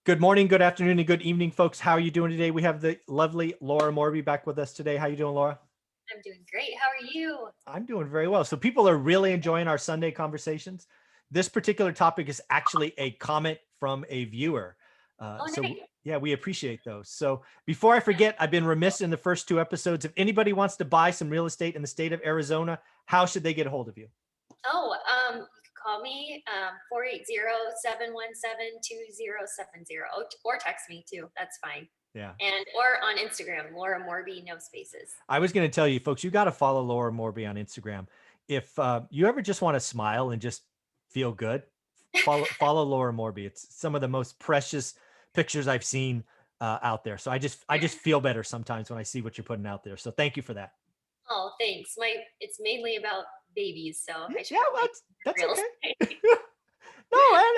Good morning, good afternoon, and good evening, folks. How are you doing today? We have the lovely Laura Morby back with us today. How you doing, Laura? I'm doing great. How are you? I'm doing very well. So people are really enjoying our Sunday conversations. This particular topic is actually a comment from a viewer. Oh, So nice. yeah, we appreciate those. So before I forget, I've been remiss in the first two episodes. If anybody wants to buy some real estate in the state of Arizona, how should they get a hold of you? You can call me 480-717-2070 or text me too. That's fine. Yeah. And or on Instagram, Laura Morby, no spaces. I was going to tell you, folks, you got to follow Laura Morby on Instagram. If you ever just want to smile and just feel good, follow Laura Morby. It's some of the most precious pictures I've seen out there. So I just feel better sometimes when I see what you're putting out there. So thank you for that. Oh, thanks. It's mainly about babies, so I should Yeah, well, probably that's real okay. estate. No, man,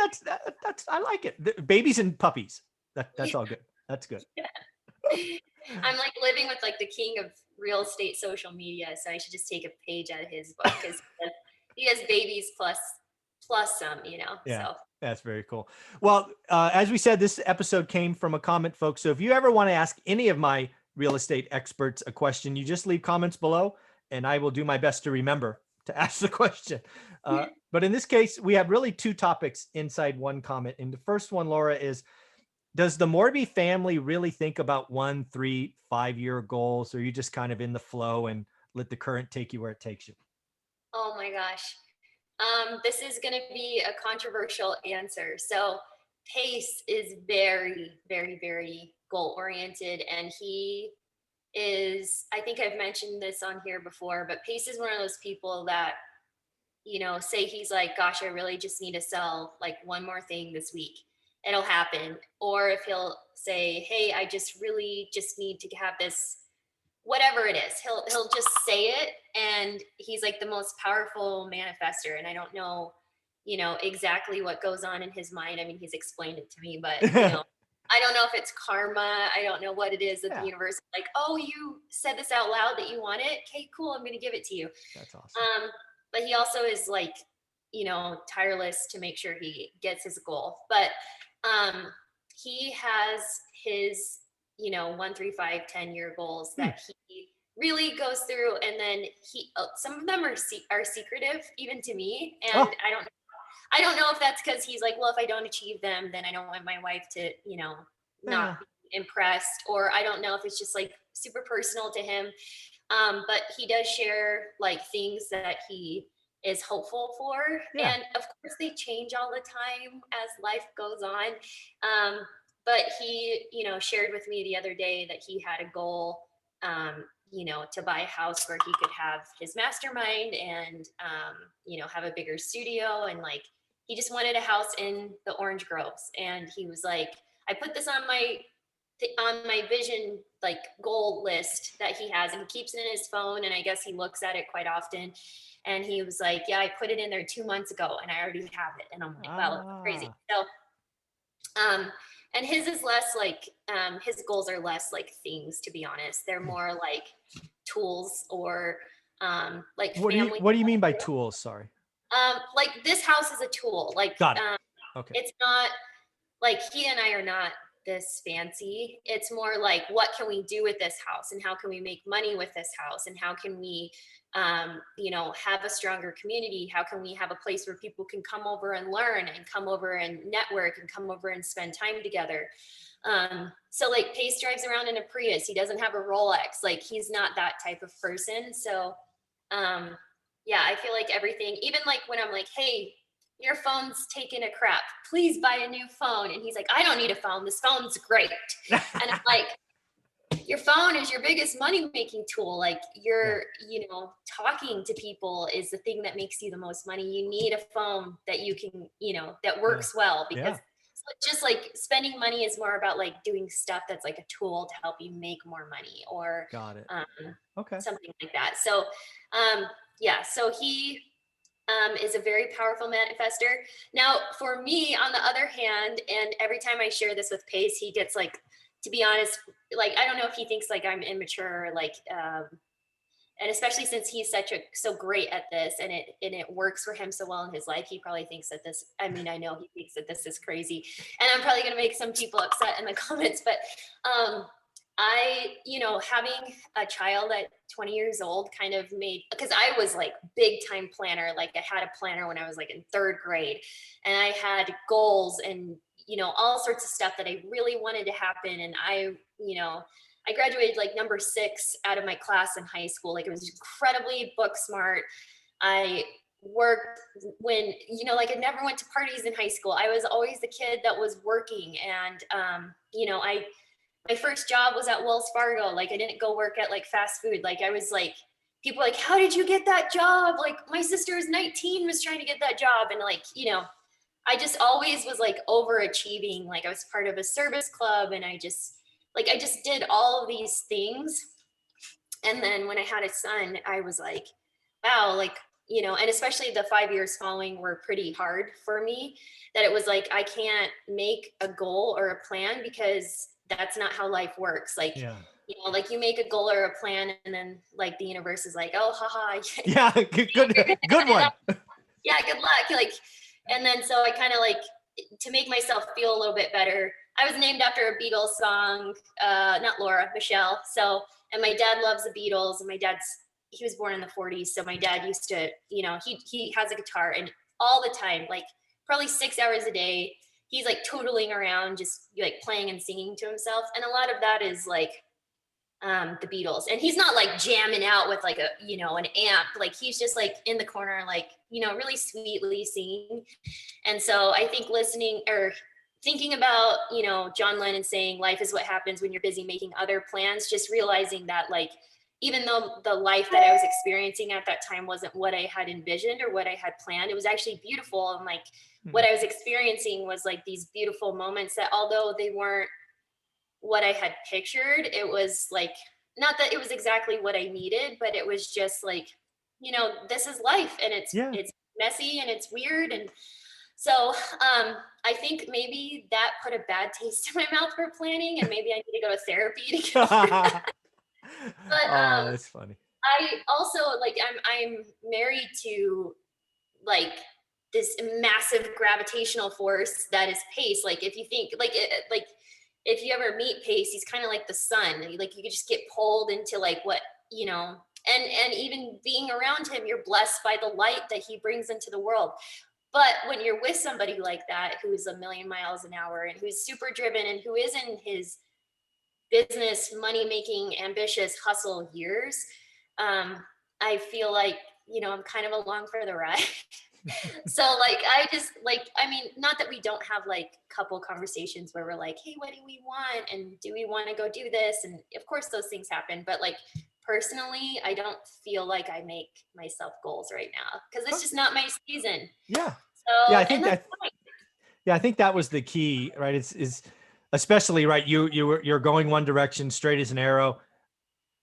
that's I like it. Babies and puppies. That's all good. That's good. Yeah. I'm like living with like the king of real estate social media, so I should just take a page out of his book because he has babies plus some. Yeah, So that's very cool. Well, as we said, this episode came from a comment, folks. So if you ever want to ask any of my real estate experts a question, you just leave comments below, and I will do my best to remember to ask the question. But in this case, we have really two topics inside one comment. And the first one, Laura, is does the Morby family really think about 1, 3, 5 year goals, or are you just kind of in the flow and let the current take you where it takes you? oh my gosh. This is going to be a controversial answer. So, Pace is very, very, very goal oriented. And I think I've mentioned this on here before, but Pace is one of those people that, say he's like, gosh, I really just need to sell like one more thing this week. It'll happen. Or if he'll say, hey, I just really just need to have this whatever it is, he'll just say it, and he's like the most powerful manifester. And I don't know, exactly what goes on in his mind. I mean, he's explained it to me, but I don't know if it's karma. I don't know what it is that the Yeah, universe is like, oh, you said this out loud that you want it. Okay, cool. I'm gonna give it to you. that's awesome. But he also is like, tireless to make sure he gets his goal. But um he has his 1, 3, 5, 10 year goals Hmm. that he really goes through, and then some of them are secretive even to me. And Oh, I don't know if that's because he's like, well, if I don't achieve them, then I don't want my wife to not yeah. be impressed. Or I don't know if it's just like super personal to him. But he does share like things that he is hopeful for. Yeah. And of course, they change all the time as life goes on. But he, shared with me the other day that he had a goal, to buy a house where he could have his mastermind and, have a bigger studio. And like, he just wanted a house in the Orange Groves. And he was like, I put this on my vision like goal list that he has, and he keeps it in his phone, and I guess he looks at it quite often. And he was like, yeah, I put it in there 2 months ago and I already have it. And I'm like, wow, that's crazy. Ah, So and his is less like his goals are less like things, to be honest. They're more like tools, or like family. what do you mean by tools? Sorry. Like this house is a tool. Like Got it. Okay. it's not like he and I are not this fancy. It's more like, what can we do with this house, and how can we make money with this house, and how can we have a stronger community? How can we have a place where people can come over and learn, and come over and network, and come over and spend time together? So like Pace drives around in a Prius. He doesn't have a Rolex. Like he's not that type of person. So yeah, I feel like everything, even like when I'm like, hey, your phone's taking a crap, please buy a new phone. And he's like, I don't need a phone. This phone's great. And I'm like, your phone is your biggest money making tool. Like Yeah. talking to people is the thing that makes you the most money. You need a phone that you can, that Yeah. works well, because Yeah. just like spending money is more about like doing stuff that's like a tool to help you make more money, or Got it. um, Okay. something like that. So, yeah, so he is a very powerful manifester. Now, for me, on the other hand, and every time I share this with Pace, he gets like, to be honest, like I don't know if he thinks like I'm immature, or like and especially since he's so great at this, and it works for him so well in his life, he probably thinks that this, I mean, I know he thinks that this is crazy, and I'm probably going to make some people upset in the comments, but having a child at 20 years old kind of made, because I was like big time planner. Like I had a planner when I was like in third grade, and I had goals and, all sorts of stuff that I really wanted to happen. And I graduated like number 6 out of my class in high school. Like, it was incredibly book smart. I worked when, like, I never went to parties in high school. I was always the kid that was working. And, my first job was at Wells Fargo. Like, I didn't go work at like fast food. Like, I was like, people were like, how did you get that job? Like, my sister is 19, was trying to get that job. And like, I just always was like overachieving. Like, I was part of a service club, and I just did all of these things. And then when I had a son, I was like, wow, like, and especially the 5 years following were pretty hard for me, that it was like, I can't make a goal or a plan, because that's not how life works. Like, Yeah. Like, you make a goal or a plan, and then like the universe is like, oh, haha. Yeah. Good one. Yeah, good luck. Like, and then so I kind of like, to make myself feel a little bit better, I was named after a Beatles song, not Laura, Michelle. So, and my dad loves the Beatles, and he was born in the 40s. So my dad used to, he has a guitar, and all the time, like probably 6 hours a day, he's like tootling around, just like playing and singing to himself. And a lot of that is like the Beatles. And he's not like jamming out with like an amp. Like, he's just like in the corner, like, really sweetly singing. And so I think listening or thinking about, John Lennon saying life is what happens when you're busy making other plans, just realizing that, like, even though the life that I was experiencing at that time wasn't what I had envisioned or what I had planned, it was actually beautiful. And like, what I was experiencing was like these beautiful moments that, although they weren't what I had pictured, it was like, not that it was exactly what I needed, but it was just like, this is life, and it's messy and it's weird. And so I think maybe that put a bad taste in my mouth for planning, and maybe I need to go to therapy to get over that. But Oh, that's funny. I also, like, I'm married to like this massive gravitational force that is Pace. Like, if you think like if you ever meet Pace, he's kind of like the sun. Like, you could just get pulled into like what, and even being around him, you're blessed by the light that he brings into the world. But when you're with somebody like that, who's a million miles an hour and who's super driven and who is in his business, money-making, ambitious hustle years, I feel like, I'm kind of along for the ride. So like, I mean, not that we don't have like couple conversations where we're like, hey, what do we want? And do we want to go do this? And of course those things happen, but like, personally, I don't feel like I make myself goals right now, because it's just not my season. Yeah. So, Yeah, I think that was the key, right? Is especially, right, you're going one direction, straight as an arrow.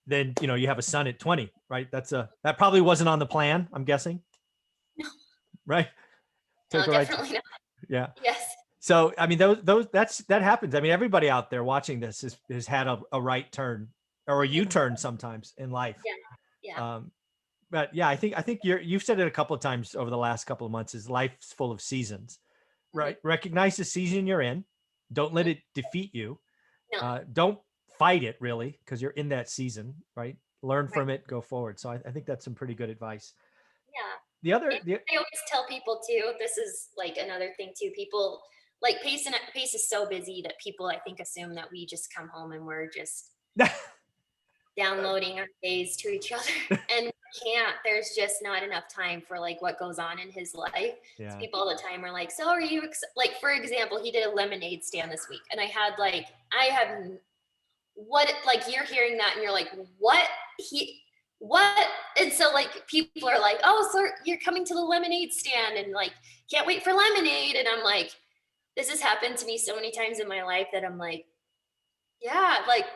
Then, you have a son at 20, right? That probably wasn't on the plan, I'm guessing. No. Right? No, definitely not. Yeah. Yes. So, I mean, that happens. I mean, everybody out there watching this has had a right turn or a U-turn sometimes in life. Yeah. But yeah, I think you've said it a couple of times over the last couple of months, is life's full of seasons, right? Mm-hmm. Recognize the season you're in. Don't let it defeat you. No. Don't fight it, really, because you're in that season, right? Learn from it, go forward. So I think that's some pretty good advice. Yeah. I always tell people too, this is like another thing too, people like Pace is so busy that people, I think, assume that we just come home and we're just downloading our days to each other, and we can't. There's just not enough time for like what goes on in his life. Yeah. So people all the time are like, so are you like, for example, he did a lemonade stand this week, and like, you're hearing that and you're like, what? And so like, people are like, oh, so you're coming to the lemonade stand and like, can't wait for lemonade. And I'm like, this has happened to me so many times in my life that I'm like, yeah, like,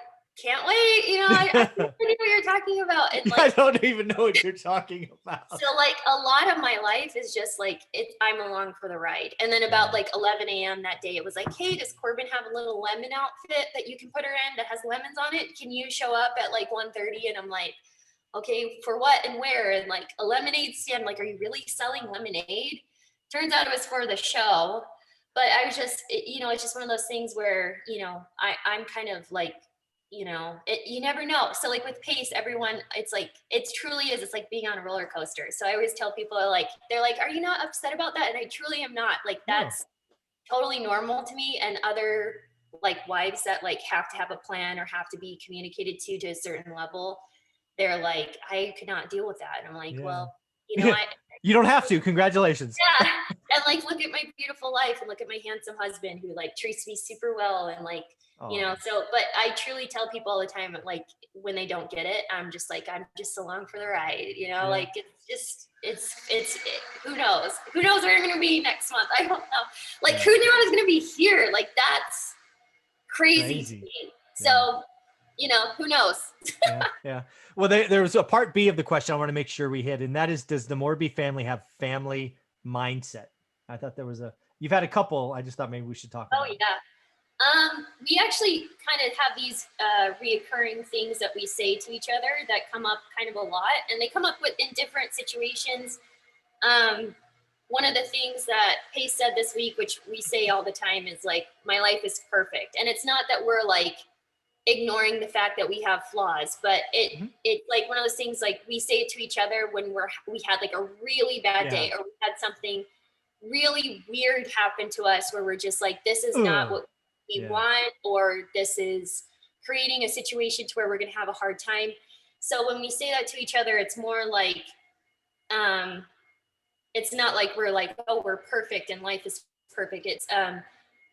can't wait. I don't know what you're talking about. And like, I don't even know what you're talking about. So like, a lot of my life is just like, I'm along for the ride. And then about like 11 a.m. that day, it was like, hey, does Corbin have a little lemon outfit that you can put her in that has lemons on it? Can you show up at like 1:30? And I'm like, okay, for what and where? And like a lemonade stand, like, are you really selling lemonade? Turns out it was for the show. But I was just, it's just one of those things where, I'm kind of like, you never know. So like with Pace, everyone, it's like, it truly is, it's like being on a roller coaster. So I always tell people, like, they're like, are you not upset about that? And I truly am not. Like, No. that's totally normal to me. And other like wives that like have to have a plan or have to be communicated to a certain level, they're like, I could not deal with that. And I'm like, Yeah. well, I, You don't have to. Congratulations. yeah. And like, look at my beautiful life and look at my handsome husband who like treats me super well. And like, Oh, so, but I truly tell people all the time, like when they don't get it, I'm just like, I'm just along for the ride, yeah. like it's just, who knows where I'm going to be next month. I don't know. Like, Yeah. who knew I was going to be here? Like, that's crazy to Crazy. me. Yeah. So, who knows? Yeah. Yeah. Well, there was a part B of the question I want to make sure we hit, and that is, does the Morby family have family mindset? I thought you've had a couple. I just thought maybe we should talk Oh about it. yeah. We actually kind of have these reoccurring things that we say to each other that come up kind of a lot, and they come up in different situations. One of the things that Pace said this week, which we say all the time, is like, my life is perfect. And it's not that we're like ignoring the fact that we have flaws, but it's like one of those things, like we say it to each other when we had like a really bad day, or we had something really weird happen to us where we're just like, this is not what we want, or this is creating a situation to where we're going to have a hard time. So when we say that to each other, it's more like, it's not like we're like, oh, we're perfect and life is perfect. It's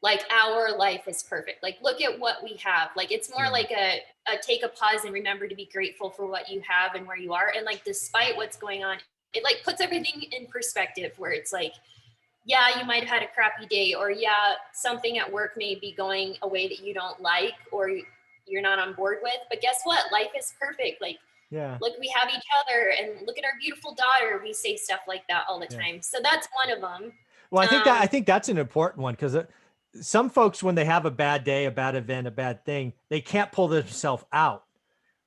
like, our life is perfect. Like, look at what we have. Like, it's more like a take a pause and remember to be grateful for what you have and where you are. And like, despite what's going on, it like puts everything in perspective, where it's like, yeah, you might have had a crappy day, or yeah, something at work may be going a way that you don't like, or you're not on board with, but guess what? Life is perfect. Like, look, we have each other, and look at our beautiful daughter. We say stuff like that all the time. So that's one of them. Well, I think that's an important one, because some folks, when they have a bad day, a bad event, a bad thing, they can't pull themselves out,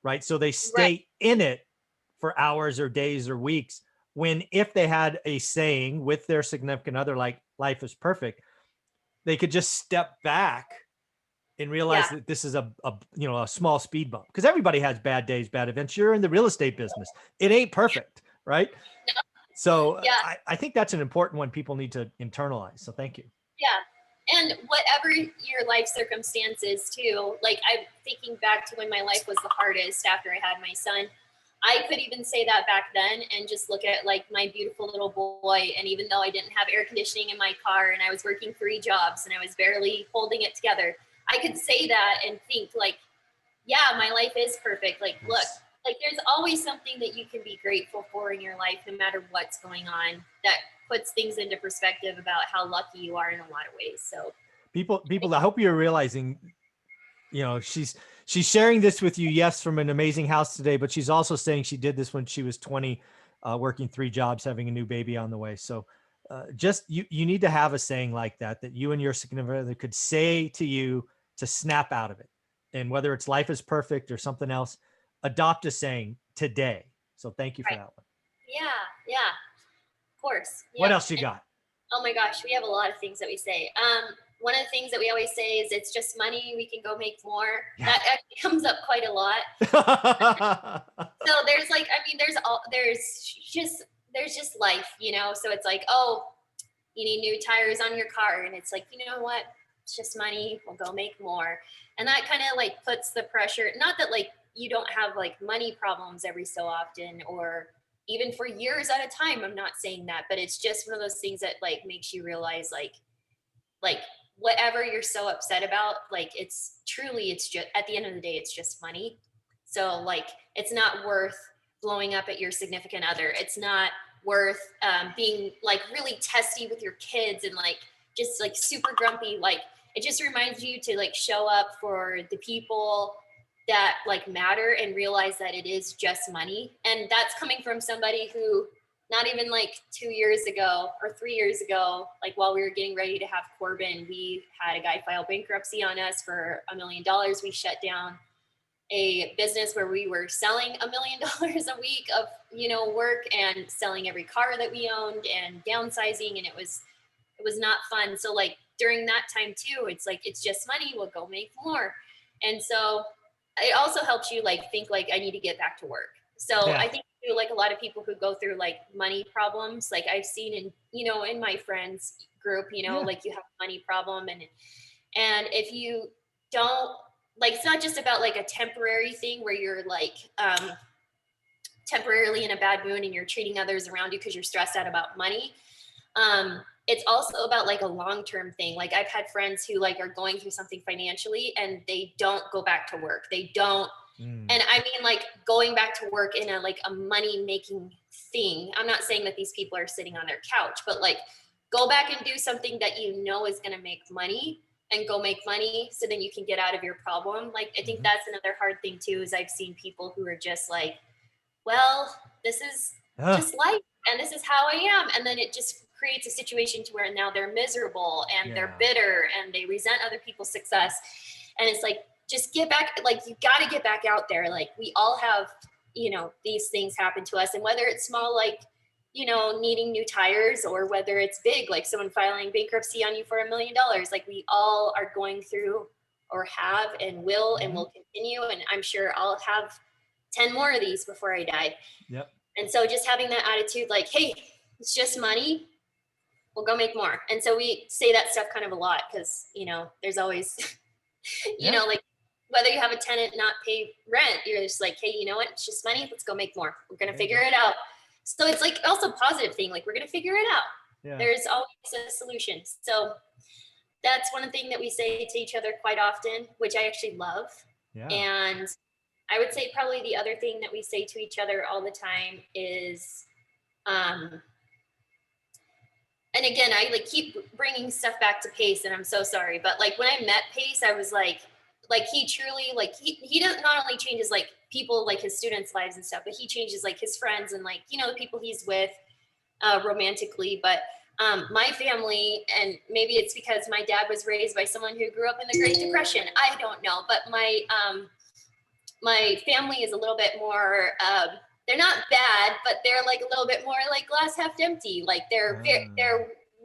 right? So they stay in it for hours or days or weeks, when if they had a saying with their significant other, like, life is perfect, they could just step back and realize that this is a small speed bump, because everybody has bad days, bad events. You're in the real estate business. It ain't perfect, right? So I think that's an important one people need to internalize. So thank you. Yeah. And whatever your life circumstances too, like, I'm thinking back to when my life was the hardest after I had my son. I could even say that back then and just look at like my beautiful little boy. And even though I didn't have air conditioning in my car and I was working 3 jobs and I was barely holding it together, I could say that and think like, yeah, my life is perfect. Like, look, like there's always something that you can be grateful for in your life, no matter what's going on, that puts things into perspective about how lucky you are in a lot of ways. So people, I hope you're realizing, she's sharing this with you, yes, from an amazing house today, but she's also saying she did this when she was 20, working 3 jobs, having a new baby on the way. So just you need to have a saying like that you and your significant other could say to you to snap out of it. And whether it's life is perfect or something else, adopt a saying today. So thank you for that one. Yeah, of course. What else you got? Oh my gosh, we have a lot of things that we say. One of the things that we always say is, it's just money, we can go make more. That actually comes up quite a lot. So there's like, there's just life, so it's like, oh, you need new tires on your car, and it's like, you know what, it's just money, we'll go make more. And that kind of like puts the pressure, not that like you don't have like money problems every so often, or even for years at a time, I'm not saying that, but it's just one of those things that like makes you realize like whatever you're so upset about, like it's just, at the end of the day, it's just money. So like, it's not worth blowing up at your significant other. It's not worth being like really testy with your kids and like just like super grumpy. Like, it just reminds you to like show up for the people that like matter, and realize that it is just money. And that's coming from somebody who, not even like 2 years ago or 3 years ago, like while we were getting ready to have Corbin, we had a guy file bankruptcy on us for $1 million. We shut down a business where we were selling $1 million a week of, work, and selling every car that we owned and downsizing. And it was not fun. So like during that time too, it's like, it's just money. We'll go make more. And so it also helps you like think like, I need to get back to work. So Yeah. I think like a lot of people who go through like money problems, like I've seen in, in my friends group, like you have a money problem, and if you don't, like, it's not just about like a temporary thing where you're like temporarily in a bad mood and you're treating others around you because you're stressed out about money. It's also about like a long-term thing. Like I've had friends who like are going through something financially and they don't go back to work. They don't. And I mean, like going back to work in a like a money making thing. I'm not saying that these people are sitting on their couch, but like go back and do something that you know is going to make money, and go make money so then you can get out of your problem. Like I think that's another hard thing too, is I've seen people who are just like, well, this is just life and this is how I am. And then it just creates a situation to where now they're miserable and they're bitter and they resent other people's success. And it's like, just get back, like you got to get back out there. Like we all have, these things happen to us, and whether it's small, like, needing new tires, or whether it's big, like someone filing bankruptcy on you for $1 million, like we all are going through or have and will and will continue. And I'm sure I'll have 10 more of these before I die. Yep. And so just having that attitude, like, hey, it's just money, we'll go make more. And so we say that stuff kind of a lot because, there's always, like whether you have a tenant not pay rent, you're just like, hey, you know what? It's just money. Let's go make more. We're going to figure it out. So it's like also a positive thing. Like we're going to figure it out. Yeah. There's always a solution. So that's one thing that we say to each other quite often, which I actually love. Yeah. And I would say probably the other thing that we say to each other all the time is, and again, I like keep bringing stuff back to Pace, and I'm so sorry, but like when I met Pace, I was like he truly, like he does not only changes like people, like his students' lives and stuff, but he changes like his friends and like, the people he's with romantically. But my family, and maybe it's because my dad was raised by someone who grew up in the Great Depression, I don't know, but my family is a little bit more, they're not bad, but they're like a little bit more like glass half empty. Like they're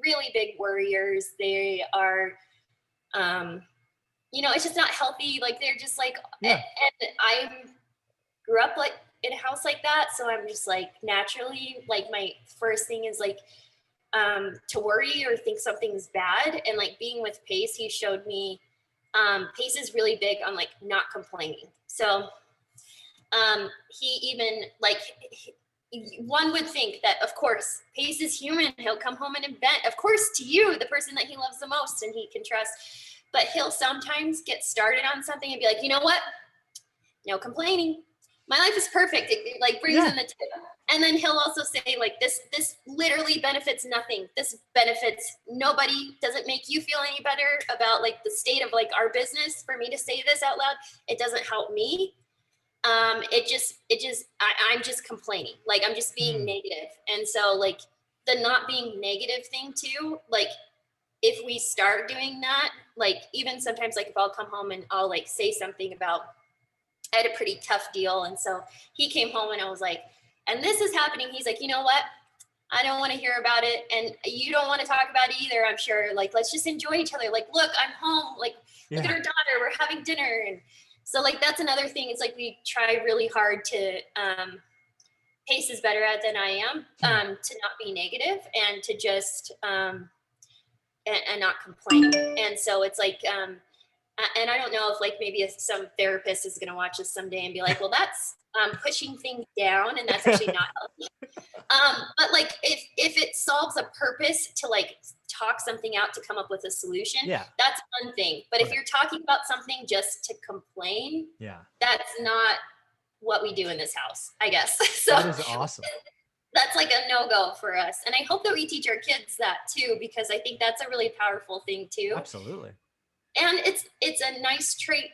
really big worriers. They are, it's just not healthy. Like they're just like, and I grew up like in a house like that. So I'm just like naturally, like my first thing is like to worry or think something's bad. And like being with Pace, he showed me Pace is really big on like not complaining. So he even like, one would think that of course Pace is human. He'll come home and vent, of course, to you, the person that he loves the most and he can trust, but he'll sometimes get started on something and be like, you know what? No complaining. My life is perfect. It like brings in the tip. And then he'll also say like, this literally benefits nothing. This benefits nobody. Doesn't make you feel any better about like the state of like our business. For me to say this out loud, it doesn't help me. I'm just complaining. Like I'm just being negative. And so like the not being negative thing too, like if we start doing that, like even sometimes like if I'll come home and I'll like say something about, I had a pretty tough deal. And so he came home and I was like, and this is happening. He's like, you know what? I don't want to hear about it. And you don't want to talk about it either, I'm sure. Like, let's just enjoy each other. Like, look, I'm home. Like, look at our daughter. We're having dinner. And so like, that's another thing. It's like, we try really hard to, Pace is better at than I am, to not be negative and to just, and not complain. And so it's like, and I don't know if like maybe some therapist is going to watch this someday and be like, well, that's pushing things down and that's actually not healthy. But like if it solves a purpose to like talk something out to come up with a solution, that's one thing. But if you're talking about something just to complain, that's not what we do in this house, I guess. So that is awesome. That's like a no-go for us. And I hope that we teach our kids that too, because I think that's a really powerful thing too. Absolutely. And it's a nice trait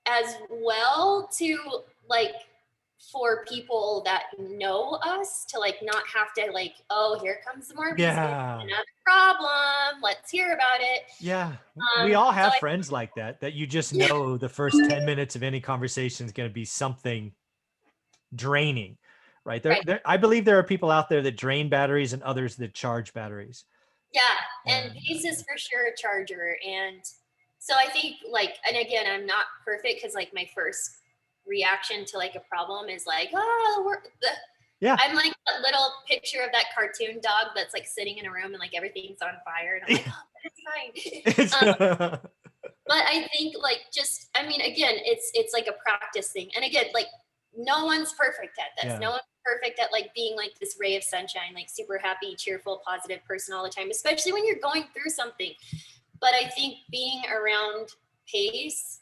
as well to like for people that know us to like not have to like, oh, here comes the more business, Yeah. another problem. Let's hear about it. Yeah. We all So have friends like that you just know the first 10 minutes of any conversation is going to be something draining, right? Right. I believe there are people out there that drain batteries and others that charge batteries. Yeah, and Pace is for sure a charger. And so I think like, and again, I'm not perfect because like my first reaction to like a problem is like, oh, Yeah. I'm like a little picture of that cartoon dog that's like sitting in a room and like everything's on fire. And I'm like, oh, it's fine. But I think like just, I mean, again, it's like a practice thing. And again, like no one's perfect at this. Yeah. No one's perfect at like being like this ray of sunshine, like super happy, cheerful, positive person all the time, especially when you're going through something. But I think being around Pace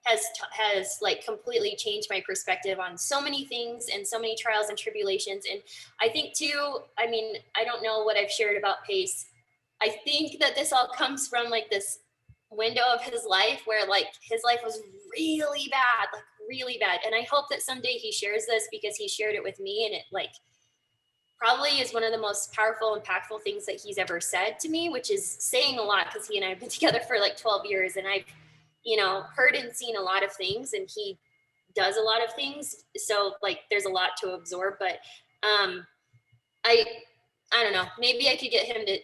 has like completely changed my perspective on so many things and so many trials and tribulations. And I think too, I mean, I don't know what I've shared about Pace. I think that this all comes from like this window of his life where like his life was really bad, like really bad. And I hope that someday he shares this because he shared it with me, and it like probably is one of the most powerful, impactful things that he's ever said to me, which is saying a lot because he and I have been together for like 12 years and I've, you know, heard and seen a lot of things, and he does a lot of things. So like there's a lot to absorb, but I don't know, maybe I could get him to,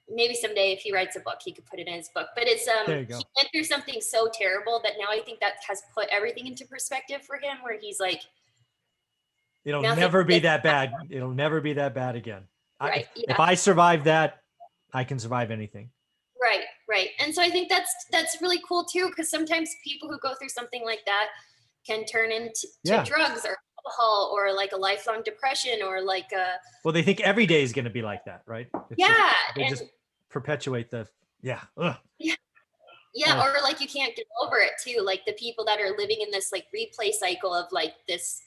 maybe someday if he writes a book, he could put it in his book. But it's There you go. he went through something so terrible that now I think that has put everything into perspective for him, where he's like, it'll never be that bad. It'll never be that bad again. Right. If I survive that, I can survive anything. Right. And so I think that's really cool too, because sometimes people who go through something like that can turn into drugs or alcohol or like a lifelong depression or like a. Well, they think every day is going to be like that, right? They just perpetuate the Ugh. Yeah, or like you can't get over it too. Like the people that are living in this like replay cycle of like this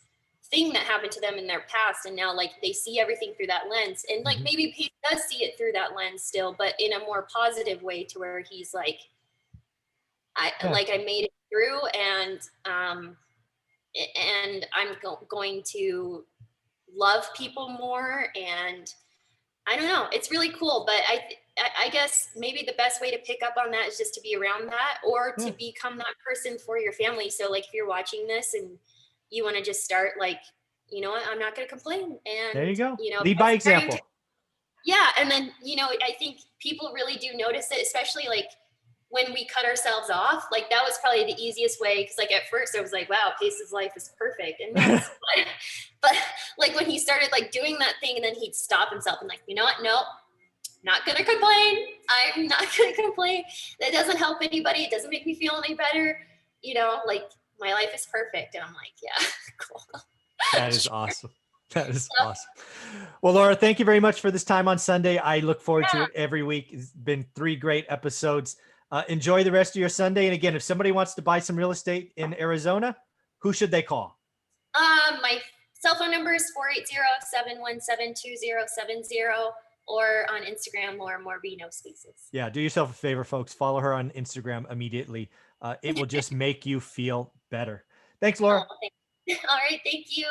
thing that happened to them in their past, and now like they see everything through that lens, and like maybe Pete does see it through that lens still, but in a more positive way, to where he's like, I made it through, and I'm going to love people more. And I don't know, it's really cool. But I guess maybe the best way to pick up on that is just to be around that, or to become that person for your family. So like if you're watching this and you want to just start like, you know what, I'm not going to complain. And there you go. You know, lead by example. And then, you know, I think people really do notice it, especially like when we cut ourselves off. Like that was probably the easiest way, because like at first I was like, wow, Pace's life is perfect. And but like when he started like doing that thing, and then he'd stop himself and like, you know what, nope, not gonna complain. I'm not gonna complain. That doesn't help anybody. It doesn't make me feel any better. You know, like my life is perfect. And I'm like, yeah, cool. That is awesome. That is awesome. Well, Laura, thank you very much for this time on Sunday. I look forward to it every week. It's been 3 great episodes. Enjoy the rest of your Sunday. And again, if somebody wants to buy some real estate in Arizona, who should they call? My cell phone number is 480-717-2070, or on Instagram, Laura Morby, no spaces. Yeah, do yourself a favor, folks. Follow her on Instagram immediately. It will just make you feel better. Thanks, Laura. All right, thank you.